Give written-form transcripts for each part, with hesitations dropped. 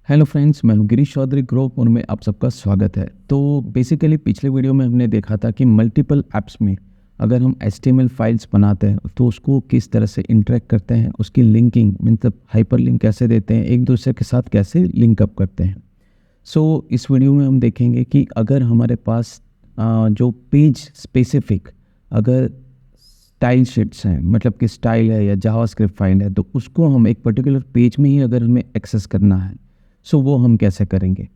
Hello friends, मैं हूं Girish Chaudhary group और में आप सबका स्वागत है। तो बेसिकली पिछले वीडियो में हमने देखा था कि मल्टीपल ऐप्स में अगर हम HTML फाइल्स बनाते हैं तो उसको किस तरह से इंटरेक्ट करते हैं, उसकी लिंकिंग मतलब हाइपर लिंक कैसे देते हैं, एक दूसरे के साथ कैसे लिंक अप करते हैं। सो इस वीडियो में हम देखेंगे कि अगर हमारे पास जो पेज स्पेसिफिक अगर स्टाइल शीट्स हैं, मतलब कि स्टाइल है या जावास्क्रिप्ट फाइल है, तो उसको हम एक पर्टिकुलर पेज में ही अगर हमें एक्सेस करना है सो वो हम कैसे करेंगे।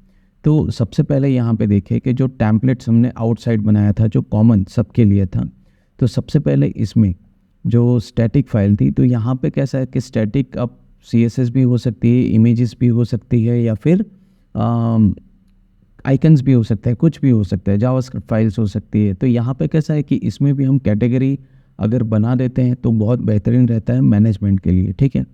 तो सबसे पहले यहाँ पे देखिए कि जो टेम्पलेट्स हमने आउटसाइड बनाया था जो कॉमन सबके लिए था, तो सबसे पहले इसमें जो स्टैटिक फाइल थी, तो यहाँ पे कैसा है कि स्टैटिक अब CSS भी हो सकती है, इमेजेस भी हो सकती है, या फिर आइकन्स भी हो सकता है, कुछ भी हो सकता है, जावास्क्रिप्ट फाइल्स हो सकती है। तो यहाँ पे कैसा है कि इसमें भी हम कैटेगरी अगर बना देते हैं तो बहुत बेहतरीन रहता है मैनेजमेंट के लिए। ठीक है,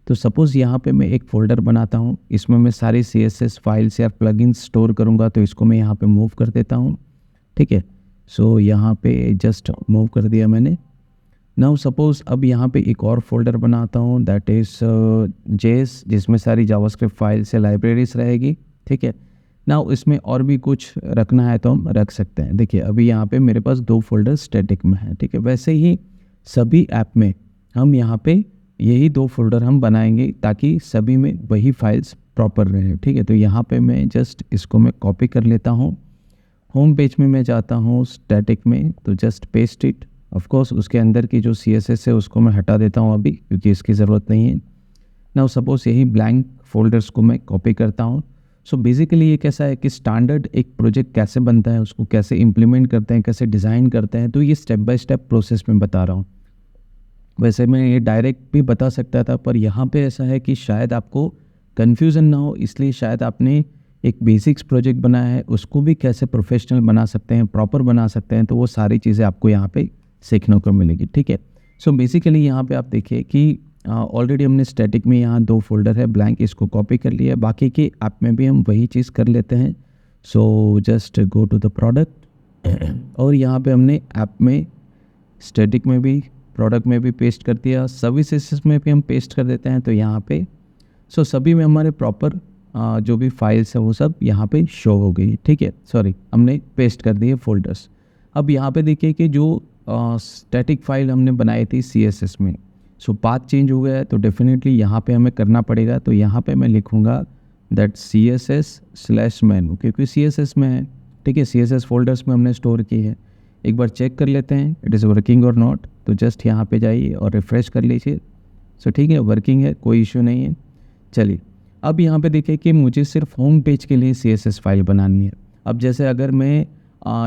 तो सपोज़ यहाँ पे मैं एक फ़ोल्डर बनाता हूँ, इसमें मैं सारी CSS फाइल्स या प्लगइन्स स्टोर करूँगा, तो इसको मैं यहाँ पे मूव कर देता हूँ। ठीक है, सो यहाँ पे जस्ट मूव कर दिया मैंने। नाउ सपोज़ अब यहाँ पे एक और फ़ोल्डर बनाता हूँ, दैट इज़ JS, जिसमें सारी जावास्क्रिप्ट फाइल्स या लाइब्रेरीज रहेगी। ठीक है, नाउ इसमें और भी कुछ रखना है तो हम रख सकते हैं। देखिए अभी यहाँ पे मेरे पास 2 फ़ोल्डर स्टैटिक में हैं। ठीक है, वैसे ही सभी ऐप में हम यहाँ पे यही 2 फ़ोल्डर हम बनाएंगे ताकि सभी में वही फाइल्स प्रॉपर रहें। ठीक है, तो यहाँ पे मैं जस्ट इसको मैं कॉपी कर लेता हूँ। होम पेज में मैं जाता हूँ स्टैटिक में, तो just paste it. Of course उसके अंदर की जो CSS है उसको मैं हटा देता हूँ अभी, क्योंकि इसकी ज़रूरत नहीं है। नाउ सपोज़ यही ब्लैंक फ़ोल्डर्स को मैं कॉपी करता हूँ। सो बेसिकली ये कैसा है कि स्टैंडर्ड एक प्रोजेक्ट कैसे बनता है, उसको कैसे इम्प्लीमेंट करते हैं, कैसे डिज़ाइन करते हैं, तो ये स्टेप बाय स्टेप प्रोसेस में बता रहा हूँ। वैसे मैं ये डायरेक्ट भी बता सकता था, पर यहाँ पे ऐसा है कि शायद आपको कन्फ्यूज़न ना हो, इसलिए शायद आपने एक बेसिक्स प्रोजेक्ट बनाया है, उसको भी कैसे प्रोफेशनल बना सकते हैं, प्रॉपर बना सकते हैं, तो वो सारी चीज़ें आपको यहाँ पे सीखने को मिलेगी। ठीक है, सो बेसिकली यहाँ पे आप देखिए कि ऑलरेडी हमने स्टैटिक में यहाँ 2 फ़ोल्डर है ब्लैंक, इसको कॉपी कर लिया है। बाकी के ऐप में भी हम वही चीज़ कर लेते हैं। So just go to the product और यहाँ पे हमने ऐप में स्टैटिक में भी प्रोडक्ट में भी पेस्ट कर दिया, सर्विसेज में भी हम पेस्ट कर देते हैं। तो यहाँ पे सो सभी में हमारे प्रॉपर जो भी फाइल्स है वो सब यहाँ पे शो हो गई। ठीक है, सॉरी हमने पेस्ट कर दिए फ़ोल्डर्स। अब यहाँ पे देखिए कि जो स्टैटिक फाइल हमने बनाई थी CSS में, सो पाथ चेंज हो गया है, तो डेफिनेटली यहाँ पे हमें करना पड़ेगा। तो यहाँ पे मैं लिखूँगा दैट CSS/मेनू, क्योंकि CSS में है। ठीक है, CSS फोल्डर्स में हमने स्टोर की है। एक बार चेक कर लेते हैं इट इज़ वर्किंग और नॉट, तो जस्ट यहाँ पे जाइए और रिफ़्रेश कर लीजिए। सो ठीक है, वर्किंग है, कोई इशू नहीं है। चलिए अब यहाँ पे देखिए कि मुझे सिर्फ होम पेज के लिए CSS फाइल बनानी है। अब जैसे अगर मैं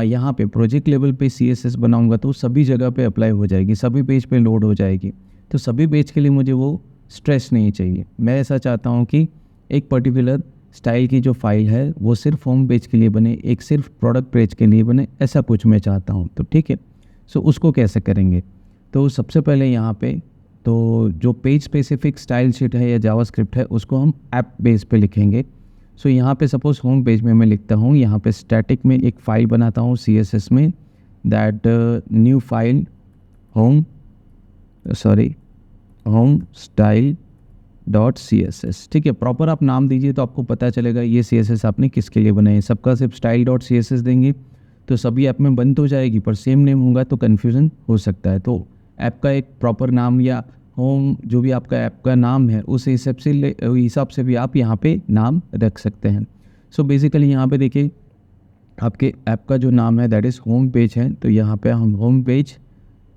यहाँ पे प्रोजेक्ट लेवल पे CSS बनाऊँगा तो सभी जगह पे अप्लाई हो जाएगी, सभी पेज पे लोड हो जाएगी। तो सभी पेज के लिए मुझे वो स्ट्रेस नहीं चाहिए। मैं ऐसा चाहता हूँ कि एक पर्टिकुलर स्टाइल की जो फाइल है वो सिर्फ होम पेज के लिए बने, एक सिर्फ प्रोडक्ट पेज के लिए बने, ऐसा कुछ मैं चाहता हूँ। तो ठीक है, सो उसको कैसे करेंगे। तो सबसे पहले यहाँ पे तो जो पेज स्पेसिफिक स्टाइल शीट है या जावास्क्रिप्ट है उसको हम ऐप बेस पे लिखेंगे। सो यहाँ पे सपोज़ होम पेज में मैं लिखता हूँ, यहाँ पे स्टैटिक में एक फ़ाइल बनाता हूँ CSS में, that new file home style .css। ठीक है, प्रॉपर आप नाम दीजिए तो आपको पता चलेगा ये CSS आपने किसके लिए बनाई है। सबका सिर्फ style.css देंगे तो सभी ऐप में बन तो जाएगी, पर सेम नेम होगा तो कन्फ्यूज़न हो सकता है। तो ऐप का एक प्रॉपर नाम या होम जो भी आपका ऐप का नाम है उस हिसाब से भी आप यहाँ पे नाम रख सकते हैं। सो बेसिकली यहाँ पे देखिए आपके ऐप का जो नाम है दैट इज़ होम पेज है, तो यहाँ पे हम होम पेज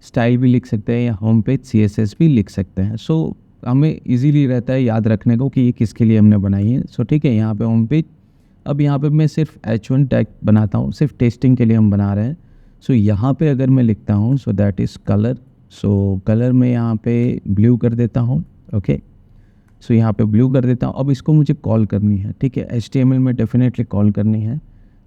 स्टाइल भी लिख सकते हैं या होम पेज CSS भी लिख सकते हैं। सो हमें इजीली रहता है याद रखने को कि ये किसके लिए हमने बनाई है। सो ठीक है, यहाँ पे होम पेज। अब यहाँ पे मैं सिर्फ H1 टैग बनाता हूँ, सिर्फ टेस्टिंग के लिए हम बना रहे हैं। सो यहाँ पे अगर मैं लिखता हूँ so that is colour, so colour में यहाँ पे ब्लू कर देता हूँ। ओके, सो यहाँ पे ब्लू कर देता हूँ। अब इसको मुझे कॉल करनी है। ठीक है, HTML में डेफिनेटली कॉल करनी है।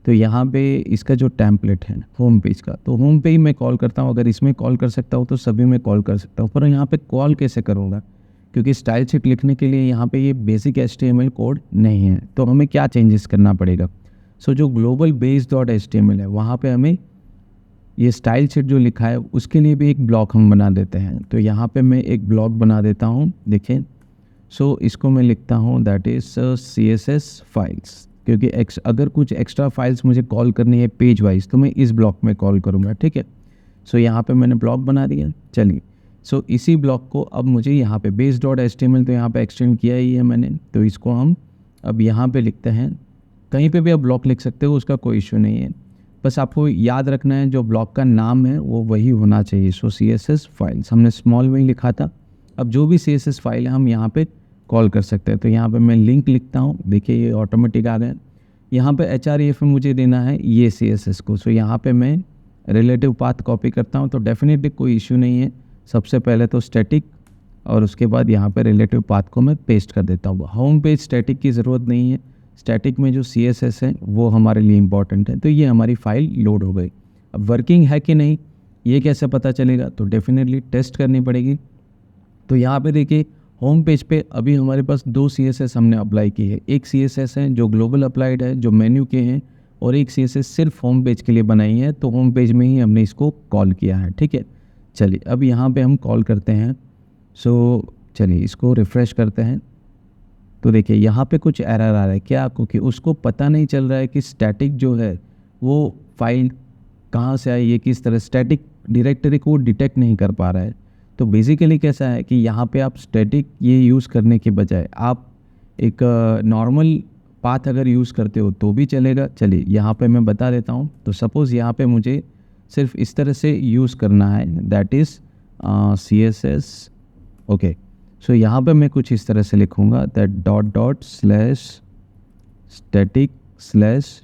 तो यहाँ पे इसका जो टेम्पलेट है होम पेज का, तो होम पे ही मैं कॉल करता हूँ। अगर इसमें कॉल कर सकता हूँ तो सभी में कॉल कर सकता हूँ, पर यहाँ पे कॉल कैसे करूँगा, क्योंकि स्टाइल शीट लिखने के लिए यहाँ पे ये बेसिक HTML कोड नहीं है। तो हमें क्या चेंजेस करना पड़ेगा। सो जो ग्लोबल base.html है वहाँ पे हमें ये स्टाइल शीट जो लिखा है उसके लिए भी एक ब्लॉक हम बना देते हैं। तो यहाँ पे मैं एक ब्लॉक बना देता हूँ। देखिए सो इसको मैं लिखता हूँ दैट इज़ CSS फाइल्स, क्योंकि अगर कुछ एक्स्ट्रा फाइल्स मुझे कॉल करनी है पेज वाइज तो मैं इस ब्लॉक में कॉल करूँगा, ठीक है। सो यहाँ पे मैंने ब्लॉक बना दिया। चलिए, सो इसी ब्लॉक को अब मुझे यहाँ पे base.html तो यहाँ पे एक्सटेंड किया ही है मैंने, तो इसको हम अब यहाँ पे लिखते हैं। कहीं पे भी आप ब्लॉक लिख सकते हो, उसका कोई इशू नहीं है, बस आपको याद रखना है जो ब्लॉक का नाम है वो वही होना चाहिए। सो CSS फाइल्स हमने स्मॉल में ही लिखा था, अब जो भी CSS फाइल है हम यहाँ पे कॉल कर सकते हैं। तो यहाँ पे मैं लिंक लिखता हूँ, देखिए ये ऑटोमेटिक आ गया। यहाँ पे href में मुझे देना है ये CSS को। सो यहाँ पे मैं रिलेटिव पाथ कॉपी करता हूँ, तो डेफिनेटली कोई इशू नहीं है। सबसे पहले तो स्टैटिक और उसके बाद यहाँ पे रिलेटिव पाथ को मैं पेस्ट कर देता हूँ। होम पेज स्टैटिक की ज़रूरत नहीं है, स्टैटिक में जो CSS है वो हमारे लिए इम्पॉर्टेंट है। तो ये हमारी फ़ाइल लोड हो गई। अब वर्किंग है कि नहीं ये कैसे पता चलेगा, तो डेफिनेटली टेस्ट करनी पड़ेगी। तो यहाँ पे देखिए होम पेज पे अभी हमारे पास 2 CSS हमने अप्लाई की है। एक CSS है जो ग्लोबल अप्लाइड है, जो मेन्यू के हैं, और एक CSS सिर्फ होम पेज के लिए बनाई है, तो होम पेज में ही हमने इसको कॉल किया है, ठीक है। चलिए अब यहाँ पे हम कॉल करते हैं। सो चलिए इसको रिफ़्रेश करते हैं, तो देखिए यहाँ पे कुछ एरर आ रहा है। क्या? क्योंकि उसको पता नहीं चल रहा है कि स्टैटिक जो है वो फाइल कहाँ से आई, ये किस तरह स्टैटिक डायरेक्टरी को डिटेक्ट नहीं कर पा रहा है। तो बेसिकली कैसा है कि यहाँ पे आप स्टैटिक ये यूज़ करने के बजाय आप एक नॉर्मल पाथ अगर यूज़ करते हो तो भी चलेगा। चलिए यहाँ पे मैं बता देता हूँ। तो सपोज़ यहाँ पे मुझे सिर्फ इस तरह से यूज़ करना है, दैट इज़ CSS, ओके। सो यहाँ पे मैं कुछ इस तरह से लिखूँगा दैट ./static/,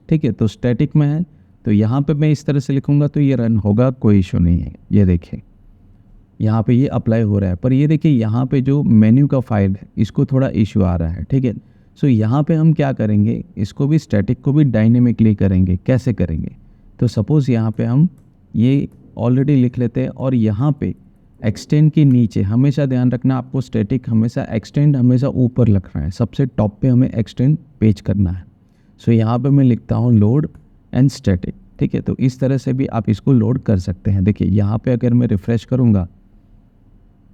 ठीक है। तो स्टैटिक में है तो यहाँ पे मैं इस तरह से लिखूँगा तो ये रन होगा, कोई इशू नहीं है। ये देखिए यहाँ पे ये अप्लाई हो रहा है, पर ये देखिए यहाँ पे जो मेन्यू का फाइल है इसको थोड़ा इशू आ रहा है, ठीक है। सो यहाँ पे हम क्या करेंगे, इसको भी स्टैटिक को भी डायनेमिकली करेंगे। कैसे करेंगे, तो सपोज़ यहाँ पे हम ये ऑलरेडी लिख लेते हैं, और यहाँ पे एक्सटेंड के नीचे हमेशा ध्यान रखना आपको स्टैटिक हमेशा एक्सटेंड हमेशा ऊपर रखना है, सबसे टॉप पे हमें एक्सटेंड पेज करना है। सो यहाँ पे मैं लिखता हूँ लोड एंड स्टैटिक, ठीक है। तो इस तरह से भी आप इसको लोड कर सकते हैं। देखिए यहाँ पे अगर मैं रिफ़्रेश करूँगा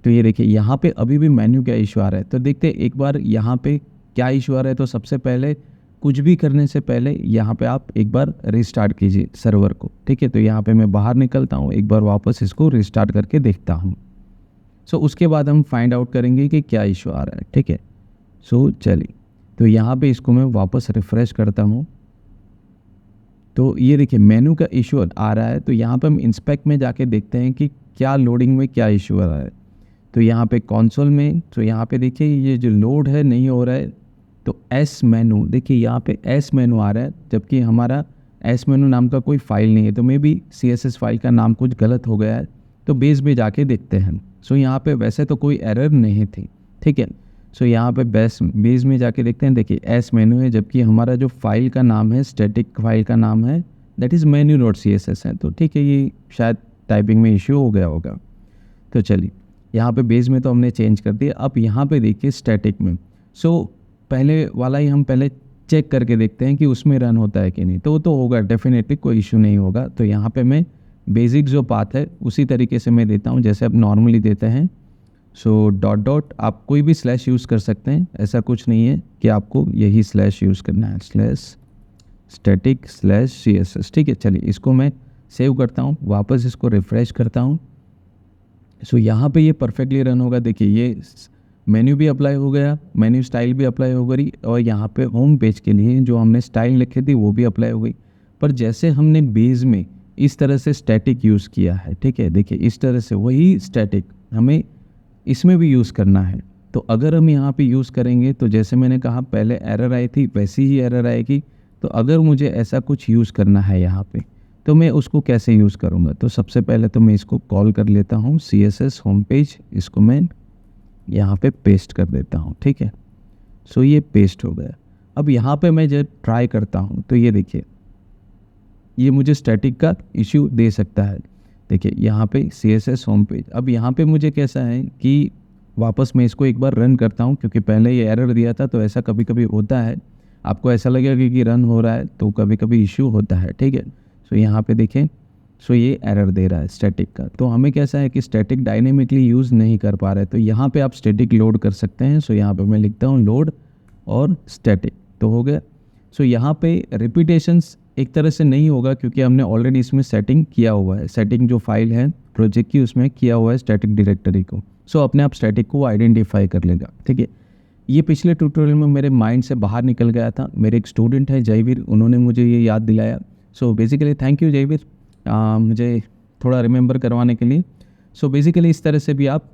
तो ये देखिए यहाँ पे अभी भी मेन्यू क्या इशू आ रहा है। तो देखते हैं एक बार यहाँ पे क्या इशू आ रहा है। तो सबसे पहले कुछ भी करने से पहले यहाँ पे आप एक बार रिस्टार्ट कीजिए सर्वर को, ठीक है। तो यहाँ पे मैं बाहर निकलता हूँ, एक बार वापस इसको रिस्टार्ट करके देखता हूँ। सो उसके बाद हम फाइंड आउट करेंगे कि क्या इशू आ रहा है, ठीक है। सो चलिए, तो यहाँ पे इसको मैं वापस रिफ़्रेश करता हूँ, तो ये देखिए मेन्यू का इशू आ रहा है। तो यहाँ पे हम इंस्पेक्ट में जाके देखते हैं कि क्या लोडिंग में क्या इशू आ रहा है। तो यहाँ पे कंसोल में, तो यहाँ पे देखिए ये जो लोड है नहीं हो रहा है। तो एस मेनू, देखिए यहाँ पे एस मेनू आ रहा है, जबकि हमारा एस मेनू नाम का कोई फाइल नहीं है। तो मे बी CSS फाइल का नाम कुछ गलत हो गया है। तो बेस में जाके देखते हैं। सो यहाँ पे वैसे तो कोई एरर नहीं थी, ठीक है। सो यहाँ पे बेस में जाके देखते हैं। देखिए एस मेनू है, जबकि हमारा जो फाइल का नाम है स्टैटिक फाइल का नाम है दैट इज़ menu.css है। तो ठीक है, ये शायद टाइपिंग में इश्यू हो गया होगा। तो चलिए यहाँ पे बेस में तो हमने चेंज कर दिया। अब यहाँ पे देखिए स्टैटिक में, सो पहले वाला ही हम पहले चेक करके देखते हैं कि उसमें रन होता है कि नहीं। तो वो तो होगा डेफिनेटली, कोई इशू नहीं होगा। तो यहाँ पे मैं बेसिक जो पाथ है उसी तरीके से मैं देता हूँ जैसे आप नॉर्मली देते हैं। सो डॉट आप कोई भी स्लैश यूज़ कर सकते हैं, ऐसा कुछ नहीं है कि आपको यही स्लैश यूज़ करना है, /static/CSS, ठीक है। चलिए इसको मैं सेव करता हूँ, वापस इसको रिफ़्रेश करता हूँ। सो यहाँ पे ये परफेक्टली रन होगा। देखिए ये मेन्यू भी अप्लाई हो गया, मेन्यू स्टाइल भी अप्लाई हो गई, और यहाँ पे होम पेज के लिए जो हमने स्टाइल लिखी थी वो भी अप्लाई हो गई। पर जैसे हमने बेस में इस तरह से स्टैटिक यूज़ किया है, ठीक है, देखिए इस तरह से वही स्टैटिक हमें इसमें भी यूज़ करना है। तो अगर हम यहाँ पे यूज़ करेंगे तो जैसे मैंने कहा पहले एरर आई थी वैसी ही एरर आएगी। तो अगर मुझे ऐसा कुछ यूज़ करना है यहाँ पे तो मैं उसको कैसे यूज़ करूँगा। तो सबसे पहले तो मैं इसको कॉल कर लेता हूँ CSS होम पेज, इसको मैं यहाँ पे पेस्ट कर देता हूँ, ठीक है। सो ये पेस्ट हो गया। अब यहाँ पे मैं जब ट्राई करता हूँ तो ये देखिए ये मुझे स्टैटिक का इश्यू दे सकता है। देखिए यहाँ पे CSS होम पेज। अब यहाँ पे मुझे कैसा है कि वापस मैं इसको एक बार रन करता हूँ, क्योंकि पहले ये एरर दिया था। तो ऐसा कभी कभी होता है, आपको ऐसा लगेगा कि रन हो रहा है तो कभी कभी इश्यू होता है, ठीक है। सो यहाँ पे देखें, सो ये एरर दे रहा है स्टैटिक का। तो हमें कैसा है कि स्टैटिक डायनेमिकली यूज़ नहीं कर पा रहे, तो यहाँ पे आप स्टैटिक लोड कर सकते हैं। सो यहाँ पे मैं लिखता हूँ लोड और स्टैटिक, तो हो गया। सो यहाँ पे रिपीटेशंस एक तरह से नहीं होगा क्योंकि हमने ऑलरेडी इसमें सेटिंग किया हुआ है, सेटिंग जो फाइल है प्रोजेक्ट की उसमें किया हुआ है स्टैटिक डायरेक्टरी को। सो अपने आप स्टैटिक को आइडेंटिफाई कर लेगा, ठीक है। ये पिछले ट्यूटोरियल में मेरे माइंड से बाहर निकल गया था। मेरे एक स्टूडेंट है जयवीर, उन्होंने मुझे ये याद दिलाया। So basically thank you Jaiveer, मुझे थोड़ा रिमेंबर करवाने के लिए। सो बेसिकली इस तरह से भी आप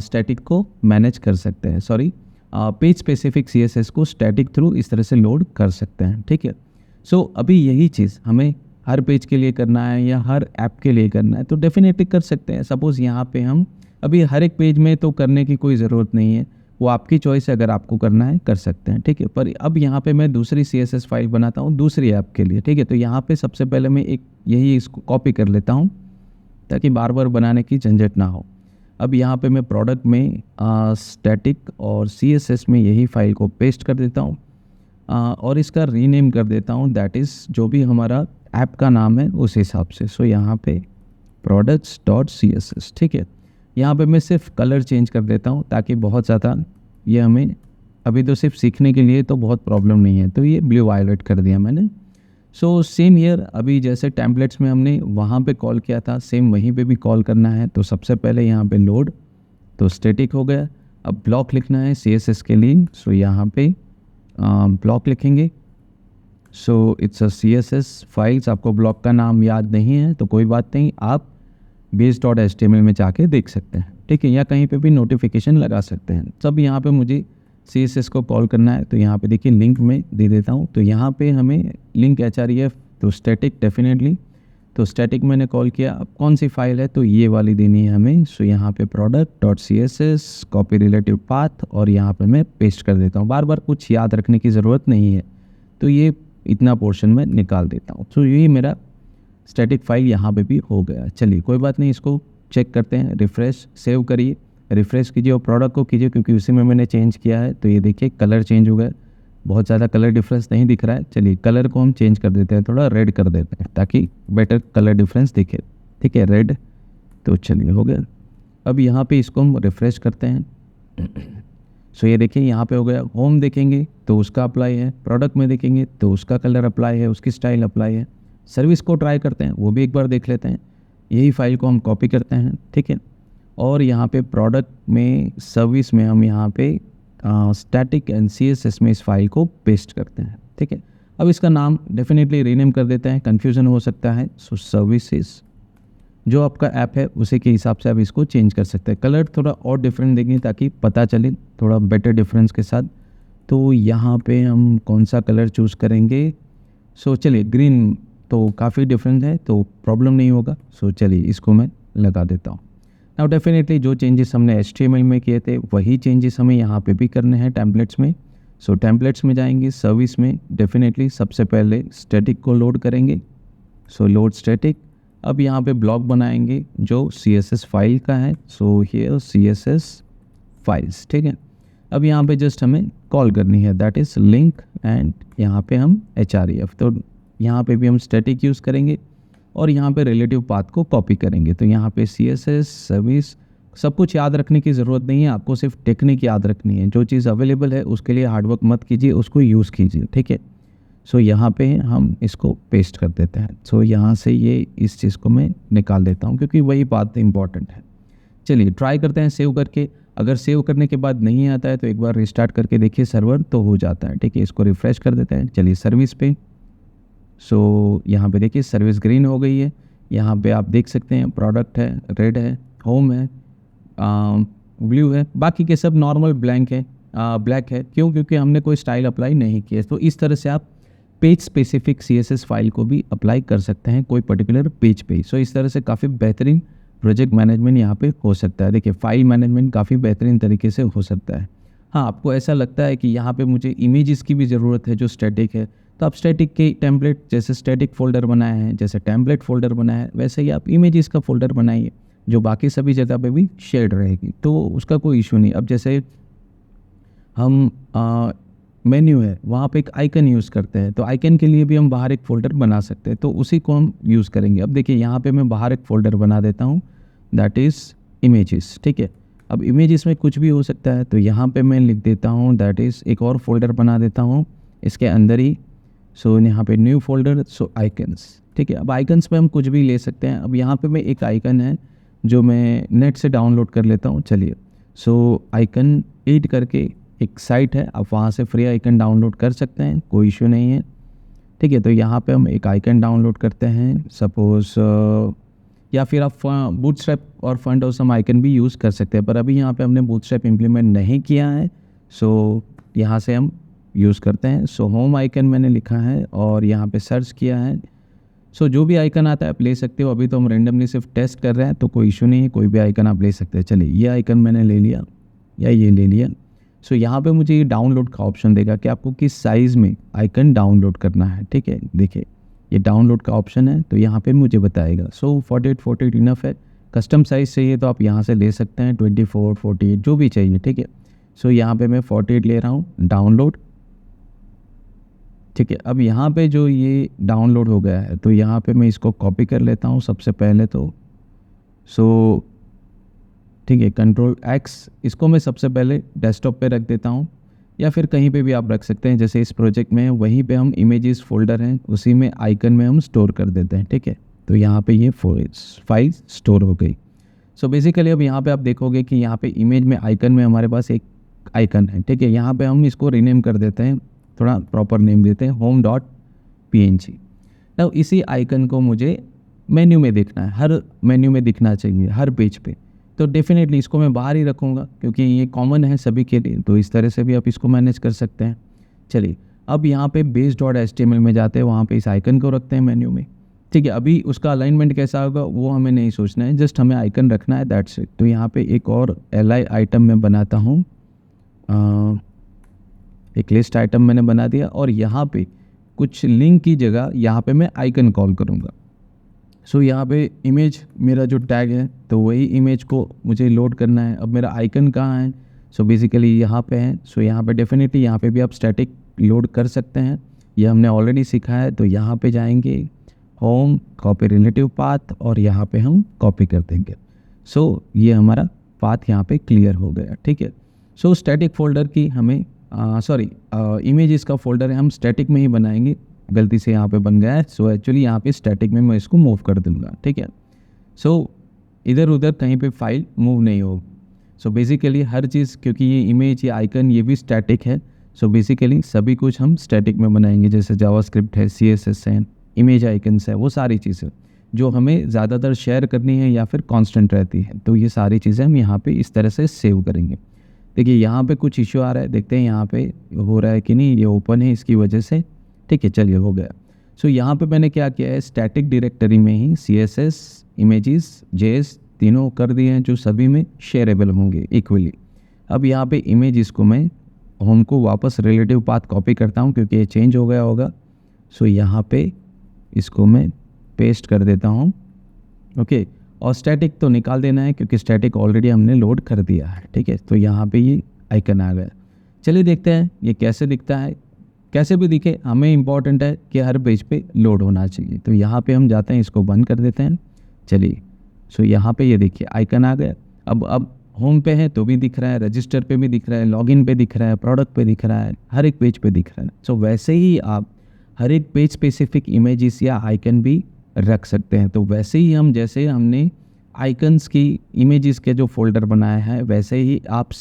स्टैटिक को मैनेज कर सकते हैं, सॉरी पेज स्पेसिफिक CSS को स्टैटिक थ्रू इस तरह से लोड कर सकते हैं, ठीक है। सो अभी यही चीज़ हमें हर पेज के लिए करना है या हर ऐप के लिए करना है तो डेफिनेटली कर सकते हैं। सपोज़ यहाँ पे हम अभी हर एक पेज में तो करने की कोई ज़रूरत नहीं है, वो आपकी चॉइस है, अगर आपको करना है कर सकते हैं, ठीक है। पर अब यहाँ पे मैं दूसरी CSS फाइल बनाता हूँ दूसरी ऐप के लिए, ठीक है। तो यहाँ पे सबसे पहले मैं एक यही इसको कॉपी कर लेता हूँ ताकि बार बार बनाने की झंझट ना हो। अब यहाँ पे मैं प्रोडक्ट में स्टैटिक और CSS में यही फाइल को पेस्ट कर देता हूँ और इसका रीनेम कर देता हूँ, दैट इज़ जो भी हमारा ऐप का नाम है उस हिसाब से। सो यहाँ पे products.css, ठीक है। यहाँ पे मैं सिर्फ कलर चेंज कर देता हूँ ताकि बहुत ज़्यादा ये हमें अभी तो सिर्फ सीखने के लिए तो बहुत प्रॉब्लम नहीं है, तो ये ब्लू वायलेट कर दिया मैंने। सो सेम ईयर अभी जैसे टेम्पलेट्स में हमने वहाँ पे कॉल किया था, सेम वहीं पे भी कॉल करना है। तो सबसे पहले यहाँ पे लोड, तो स्टैटिक हो गया। अब ब्लॉक लिखना है CSS के लिए, सो यहाँ पे ब्लॉक लिखेंगे। So it's a CSS files. आपको ब्लॉक का नाम याद नहीं है तो कोई बात नहीं, आप base.html में जाके देख सकते हैं, ठीक है, या कहीं पे भी नोटिफिकेशन लगा सकते हैं। सब यहाँ पे मुझे CSS को कॉल करना है, तो यहाँ पे देखिए लिंक में दे देता हूँ। तो यहाँ पे हमें लिंक href, तो स्टैटिक डेफिनेटली, तो स्टैटिक मैंने कॉल किया। अब कौन सी फाइल है, तो ये वाली देनी है हमें। सो यहाँ पे product.css, कॉपी रिलेटिव पाथ, और यहाँ पे मैं पेस्ट कर देता हूँ। बार बार कुछ याद रखने की ज़रूरत नहीं है, तो ये इतना पोर्शन में निकाल देता हूँ। तो ये मेरा स्टैटिक फाइल यहाँ पे भी हो गया। चलिए कोई बात नहीं, इसको चेक करते हैं। रिफ़्रेश, सेव करिए, रिफ़्रेश कीजिए और प्रोडक्ट को कीजिए क्योंकि उसी में मैंने चेंज किया है। तो ये देखिए कलर चेंज हो गया, बहुत ज़्यादा कलर डिफरेंस नहीं दिख रहा है। चलिए कलर को हम चेंज कर देते हैं, थोड़ा रेड कर देते हैं ताकि बेटर कलर डिफरेंस दिखे, ठीक है, रेड। तो चलिए हो गया। अब यहाँ पे इसको हम रिफ़्रेश करते हैं। सो ये देखिए यहाँ पे हो गया। होम देखेंगे तो उसका अप्लाई है, प्रोडक्ट में देखेंगे तो उसका कलर अप्लाई है, उसकी स्टाइल अप्लाई है। सर्विस को ट्राई करते हैं, वो भी एक बार देख लेते हैं। यही फाइल को हम कॉपी करते हैं, ठीक है, और यहाँ पे प्रोडक्ट में सर्विस में हम यहाँ पे स्टैटिक एंड CSS में इस फाइल को पेस्ट करते हैं, ठीक है। अब इसका नाम डेफिनेटली रीनेम कर देते हैं, कन्फ्यूज़न हो सकता है। सो सर्विसेज, जो आपका ऐप है उसी के हिसाब से आप इसको चेंज कर सकते हैं। कलर थोड़ा और डिफरेंट देंगे ताकि पता चले थोड़ा बेटर डिफरेंस के साथ। तो यहाँ पे हम कौन सा कलर चूज़ करेंगे, सो चलिए ग्रीन, तो काफ़ी डिफरेंट है तो प्रॉब्लम नहीं होगा। सो चलिए इसको मैं लगा देता हूँ। नाउ डेफिनेटली जो चेंजेस हमने HTML में किए थे वही चेंजेस हमें यहाँ पे भी करने हैं टेम्पलेट्स में। सो टेम्पलेट्स में जाएंगे, सर्विस में डेफिनेटली सबसे पहले स्टैटिक को लोड करेंगे। सो लोड स्टैटिक। अब यहाँ पे ब्लॉक बनाएंगे जो CSS फाइल का है। सो हियर CSS फाइल्स, ठीक है। अब यहाँ पे जस्ट हमें कॉल करनी है, दैट इज़ लिंक, एंड यहाँ पे हम href, तो यहाँ पे भी हम स्टैटिक यूज़ करेंगे और यहाँ पे रिलेटिव पाथ को कॉपी करेंगे। तो यहाँ पे CSS सर्विस, सब कुछ याद रखने की ज़रूरत नहीं है, आपको सिर्फ टेक्निक याद रखनी है। जो चीज़ अवेलेबल है उसके लिए हार्डवर्क मत कीजिए, उसको यूज़ कीजिए, ठीक है। सो यहाँ पे हम इसको पेस्ट कर देते हैं। सो यहाँ से ये इस चीज़ को मैं निकाल देता हूँ क्योंकि वही बात इंपॉर्टेंट है। चलिए ट्राई करते हैं सेव करके। अगर सेव करने के बाद नहीं आता है तो एक बार रिस्टार्ट करके देखिए सर्वर, तो हो जाता है, ठीक है। इसको रिफ़्रेश कर देते हैं। चलिए सर्विस पे, सो यहाँ पे देखिए सर्विस ग्रीन हो गई है। यहाँ पे आप देख सकते हैं प्रोडक्ट है, रेड है, होम है, ब्लू है, बाकी के सब नॉर्मल ब्लैंक है, ब्लैक है। क्यों? क्योंकि हमने कोई स्टाइल अप्लाई नहीं किया। तो इस तरह से आप पेज स्पेसिफिक CSS फाइल को भी अप्लाई कर सकते हैं कोई पर्टिकुलर पेज पे। सो इस तरह से काफ़ी बेहतरीन प्रोजेक्ट मैनेजमेंट यहाँ पे हो सकता है। देखिए फाइल मैनेजमेंट काफ़ी बेहतरीन तरीके से हो सकता है। हाँ, आपको ऐसा लगता है कि यहाँ पे मुझे इमेजेस की भी ज़रूरत है जो स्टैटिक है, तो आप स्टैटिक के टेम्पलेट, जैसे स्टैटिक फोल्डर बनाए हैं, जैसे टेम्पलेट फोल्डर बनाया है, वैसे ही आप इमेजेस का फोल्डर बनाइए जो बाकी सभी जगह पे भी शेयर्ड रहेगी, तो उसका कोई इशू नहीं। अब जैसे हम मेन्यू है वहाँ पे एक आइकन यूज़ करते हैं, तो आइकन के लिए भी हम बाहर एक फ़ोल्डर बना सकते हैं, तो उसी को हम यूज़ करेंगे। अब देखिए यहाँ पे मैं बाहर एक फ़ोल्डर बना देता हूँ, दैट इज़ इमेजेस, ठीक है। अब इमेजेस में कुछ भी हो सकता है, तो यहाँ पे मैं लिख देता हूँ दैट इज़, एक और फ़ोल्डर बना देता हूँ इसके अंदर ही। सो यहाँ पे न्यू फ़ोल्डर, सो आइकन्स, ठीक है। अब आइकन्स में हम कुछ भी ले सकते हैं। अब यहाँ पे मैं एक आइकन है जो मैं नेट से डाउनलोड कर लेता हूँ, चलिए। सो आइकन 8 करके एक साइट है, आप वहाँ से फ्री आइकन डाउनलोड कर सकते हैं, कोई इशू नहीं है, ठीक है। तो यहाँ पे हम एक आइकन डाउनलोड करते हैं सपोज़, या फिर आप बूटस्ट्रैप और फंड ऑसम आइकन भी यूज़ कर सकते हैं, पर अभी यहाँ पे हमने बूटस्ट्रैप इम्प्लीमेंट नहीं किया है, सो यहाँ से हम यूज़ करते हैं। सो होम आइकन मैंने लिखा है और यहाँ पे सर्च किया है। सो जो भी आइकन आता है आप ले सकते हो, अभी तो हम रेंडमली सिर्फ टेस्ट कर रहे हैं, तो कोई इशू नहीं है, कोई भी आइकन आप ले सकते हैं। चलिए ये आइकन मैंने ले लिया या ये ले लिया। सो यहाँ पे मुझे ये डाउनलोड का ऑप्शन देगा कि आपको किस साइज़ में आइकन डाउनलोड करना है, ठीक है। देखिए ये डाउनलोड का ऑप्शन है, तो यहाँ पे मुझे बताएगा। सो 48 इनफ है। कस्टम साइज़ चाहिए तो आप यहाँ से ले सकते हैं, 24, 48 जो भी चाहिए, ठीक है। सो यहाँ पे मैं 48 ले रहा हूँ, डाउनलोड, ठीक है। अब यहाँ पे जो ये डाउनलोड हो गया है, तो यहाँ पे मैं इसको कॉपी कर लेता हूँ सबसे पहले तो। सो ठीक है, कंट्रोल एक्स, इसको मैं सबसे पहले डेस्कटॉप पे रख देता हूँ, या फिर कहीं पे भी आप रख सकते हैं। जैसे इस प्रोजेक्ट में वहीं पे हम इमेजेस फ़ोल्डर हैं, उसी में आइकन में हम स्टोर कर देते हैं, ठीक है। तो यहाँ पे ये फाइल स्टोर हो गई। सो बेसिकली अब यहाँ पे आप देखोगे कि यहाँ पे इमेज में आइकन में हमारे पास एक आइकन है, ठीक है। यहाँ पे हम इसको रीनेम कर देते हैं, थोड़ा प्रॉपर नेम देते हैं, home.png। अब इसी आइकन को मुझे मेन्यू में देखना है, हर मेन्यू में दिखना चाहिए, हर पेज पे। तो डेफिनेटली इसको मैं बाहर ही रखूँगा क्योंकि ये कॉमन है सभी के लिए, तो इस तरह से भी आप इसको मैनेज कर सकते हैं। चलिए अब यहाँ पे base.html में जाते हैं, वहाँ पे इस आइकन को रखते हैं मेन्यू में, ठीक है। अभी उसका अलाइनमेंट कैसा होगा वो हमें नहीं सोचना है, जस्ट हमें आइकन रखना है, दैट्स इट। तो यहाँ पे एक और li आइटम मैं बनाता हूँ, एक लिस्ट आइटम मैंने बना दिया, और यहाँ पे कुछ लिंक की जगह यहाँ पे मैं आइकन कॉल करूँगा। सो यहाँ पे इमेज मेरा जो टैग है, तो वही इमेज को मुझे लोड करना है। अब मेरा आइकन कहाँ है, सो बेसिकली यहाँ पे है। सो यहाँ पे डेफिनेटली यहाँ पे भी आप स्टैटिक लोड कर सकते हैं, ये हमने ऑलरेडी सीखा है। तो यहाँ पे जाएंगे, होम, कॉपी रिलेटिव पाथ, और यहाँ पे हम कॉपी कर देंगे। सो ये हमारा पाथ यहाँ पे क्लियर हो गया, ठीक है। सो स्टैटिक फोल्डर की हमें इमेजेस का फोल्डर है, हम स्टैटिक में ही बनाएंगे, गलती से यहाँ पे बन गया है। सो एक्चुअली यहाँ पे स्टैटिक में मैं इसको मूव कर दूँगा, ठीक है। सो इधर उधर कहीं पे फाइल मूव नहीं होगी। सो बेसिकली हर चीज़, क्योंकि ये इमेज, ये आइकन, ये भी स्टैटिक है। सो बेसिकली सभी कुछ हम स्टैटिक में बनाएंगे, जैसे जावास्क्रिप्ट है, CSS है, इमेज आइकन्स है, वो सारी चीज़ें जो हमें ज़्यादातर शेयर करनी है या फिर कांस्टेंट रहती है, तो ये सारी चीज़ें हम यहाँ पे इस तरह से सेव करेंगे। देखिए यहाँ पे कुछ इशू आ रहा है, देखते हैं यहाँ पे हो रहा है कि नहीं, ये ओपन है इसकी वजह से, ठीक है। चलिए हो गया। सो यहाँ पे मैंने क्या किया है, स्टैटिक डायरेक्टरी में ही CSS, इमेजेस, JS तीनों कर दिए हैं, जो सभी में शेयरेबल होंगे इक्वली। अब यहाँ पे इमेजेस को मैं होम को वापस रिलेटिव पाथ कॉपी करता हूँ क्योंकि ये चेंज हो गया होगा। सो यहाँ पे इसको मैं पेस्ट कर देता हूँ, ओके। और स्टैटिक तो निकाल देना है क्योंकि स्टैटिक ऑलरेडी हमने लोड कर दिया है, ठीक है। तो यहाँ पे ये आइकन आ गया। चलिए देखते हैं ये कैसे दिखता है। कैसे भी दिखे, हमें इम्पॉर्टेंट है कि हर पेज पे लोड होना चाहिए। तो यहाँ पे हम जाते हैं, इसको बंद कर देते हैं। चलिए, सो यहाँ पे ये देखिए आइकन आ गया। अब होम पे है तो भी दिख रहा है, रजिस्टर पे भी दिख रहा है, लॉगिन पे दिख रहा है, प्रोडक्ट पे दिख रहा है, हर एक पेज पे दिख रहा है। सो वैसे ही आप हर एक पेज स्पेसिफिक इमेजेस या आइकन भी रख सकते हैं। तो वैसे ही हम, जैसे हमने आइकन्स की इमेजेस के जो फोल्डर बनाया है, वैसे ही आप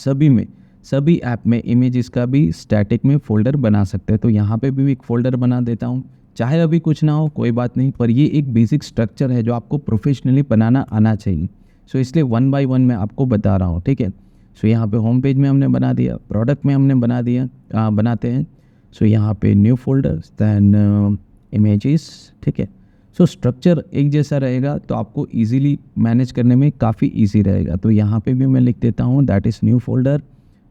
सभी ऐप में इमेजेस का भी स्टैटिक में फ़ोल्डर बना सकते हैं। तो यहाँ पे भी एक फ़ोल्डर बना देता हूँ, चाहे अभी कुछ ना हो कोई बात नहीं, पर ये एक बेसिक स्ट्रक्चर है जो आपको प्रोफेशनली बनाना आना चाहिए। सो इसलिए 1 बाय 1 मैं आपको बता रहा हूँ, ठीक है। सो यहाँ पे होम पेज में हमने बना दिया, प्रोडक्ट में हमने बना दिया, बनाते हैं। सो यहाँ पे न्यू फोल्डर्स, दैन इमेजेस, ठीक है। सो स्ट्रक्चर एक जैसा रहेगा तो आपको इजीली मैनेज करने में काफ़ी इजी रहेगा। तो यहाँ पे भी मैं लिख देता हूँ that is new folder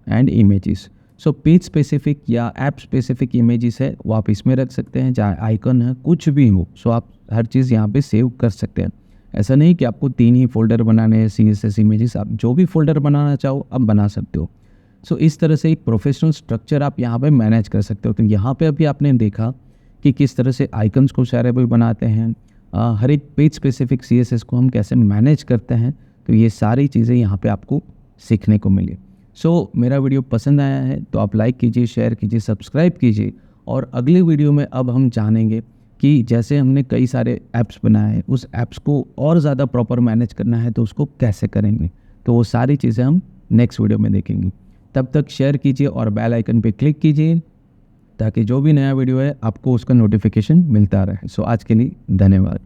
and images. So page specific या ऐप स्पेसिफिक इमेजेस है वो आप इसमें रख सकते हैं, चाहे आइकन है कुछ भी हो। सो आप हर चीज़ यहाँ पे सेव कर सकते हैं। ऐसा नहीं कि आपको 3 ही फोल्डर बनाने हैं, CSS इमेजेस, आप जो भी फोल्डर बनाना चाहो आप बना सकते हो। सो इस तरह से एक प्रोफेशनल स्ट्रक्चर आप यहाँ पे मैनेज कर सकते हो। तो यहाँ पे अभी आपने देखा कि किस तरह से आइकन्स को शेयरेबल बनाते हैं, हर एक पेज स्पेसिफिक CSS को हम कैसे मैनेज करते हैं। तो ये सारी चीज़ें यहाँ पे आपको सीखने को मिली। सो मेरा वीडियो पसंद आया है तो आप लाइक कीजिए, शेयर कीजिए, सब्सक्राइब कीजिए। और अगले वीडियो में अब हम जानेंगे कि जैसे हमने कई सारे ऐप्स बनाए हैं, उस ऐप्स को और ज़्यादा प्रॉपर मैनेज करना है तो उसको कैसे करेंगे। तो वो सारी चीज़ें हम नेक्स्ट वीडियो में देखेंगे। तब तक शेयर कीजिए और बेल आइकन पे क्लिक कीजिए ताकि जो भी नया वीडियो है आपको उसका नोटिफिकेशन मिलता रहे। सो आज के लिए धन्यवाद।